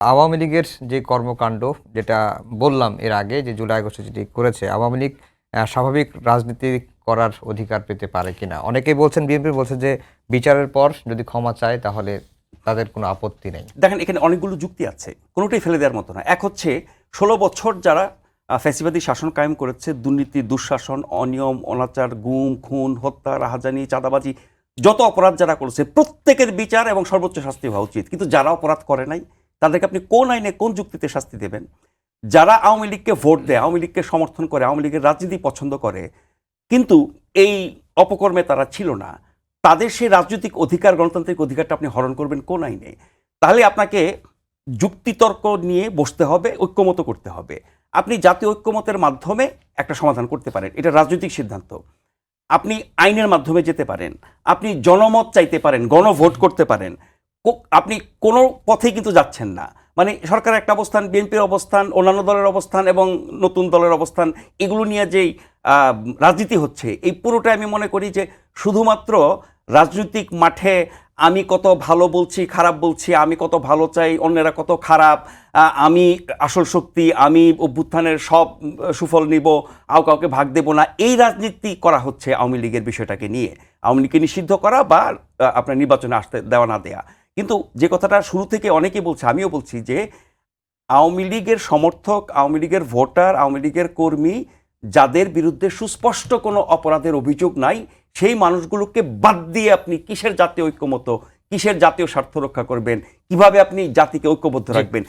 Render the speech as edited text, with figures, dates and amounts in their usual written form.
আওয়ামী লীগের যে কর্মকাণ্ড যেটা বললাম এর আগে যে জুলাই আগস্টে যেটি করেছে আওয়ামী লীগ স্বাভাবিক রাজনীতি করার অধিকার পেতে পারে কিনা অনেকেই বলছেন বিএনপি বলছে যে বিচারের পর যদি ক্ষমা চায় তাহলে তাদের কোনো আপত্তি নেই। দেখেন এখানে অনেকগুলো যুক্তি আছে, কোনোটাই ফেলে দেওয়ার মতো না। এক হচ্ছে ১৬ বছর যারা ফ্যাসিবাদী শাসন কায়েম করেছে, দুর্নীতি, দুঃশাসন, অনিয়ম, অনাচার, গুম, খুন, হত্যা, রাহাজানি, চাঁদাবাজি, যত অপরাধ যারা করেছে প্রত্যেকের বিচার এবং সর্বোচ্চ শাস্তি হওয়া উচিত। কিন্তু যারা অপরাধ করে নাই তাদেরকে আপনি কোন আইনে কোন যুক্তিতে শাস্তি দেবেন? যারা আওয়ামী লীগকে ভোট দেয়, আওয়ামী লীগকে সমর্থন করে, আওয়ামী লীগের রাজনীতি পছন্দ করে, কিন্তু এই অপকর্মে তারা ছিল না, তাদের সেই রাজনৈতিক অধিকার, গণতান্ত্রিক অধিকারটা আপনি হরণ করবেন কোন আইনে? তাহলে আপনাকে যুক্তিতর্ক নিয়ে বসতে হবে, ঐক্যমত করতে হবে। আপনি জাতীয় ঐক্যমতের মাধ্যমে একটা সমাধান করতে পারেন, এটা রাজনৈতিক সিদ্ধান্ত। আপনি আইনের মাধ্যমে যেতে পারেন, আপনি জনমত চাইতে পারেন, গণভোট করতে পারেন। আপনি কোনো পথেই কিন্তু যাচ্ছেন না। মানে সরকারের একটা অবস্থান, বিএনপির অবস্থান, অন্যান্য দলের অবস্থান এবং নতুন দলের অবস্থান, এগুলো নিয়ে যেই রাজনীতি হচ্ছে, এই পুরোটাই আমি মনে করি যে শুধুমাত্র রাজনৈতিক মাঠে আমি কত ভালো বলছি, খারাপ বলছি, আমি কত ভালো চাই, অন্যেরা কত খারাপ, আমি আসল শক্তি, আমি অভ্যুত্থানের সব সুফল নিব, কাউকে ভাগ দেব না, এই রাজনীতি করা হচ্ছে আওয়ামী লীগের বিষয়টাকে নিয়ে। আওয়ামী লীগকে নিষিদ্ধ করা বা আপনার নির্বাচনে আসতে দেওয়া না দেয়া। কিন্তু যে কথাটা শুরু থেকে অনেকেই বলছে, আমিও বলছি যে আওয়ামী লীগের সমর্থক, আওয়ামী লীগের ভোটার, আওয়ামী লীগের কর্মী যাদের বিরুদ্ধে সুস্পষ্ট কোনো অপরাধের অভিযোগ নাই, সেই মানুষগুলোকে বাদ দিয়ে আপনি কিসের জাতীয় ঐক্যমত, কিসের জাতীয় স্বার্থ রক্ষা করবেন, কিভাবে আপনি জাতিকে ঐক্যবদ্ধ রাখবেন?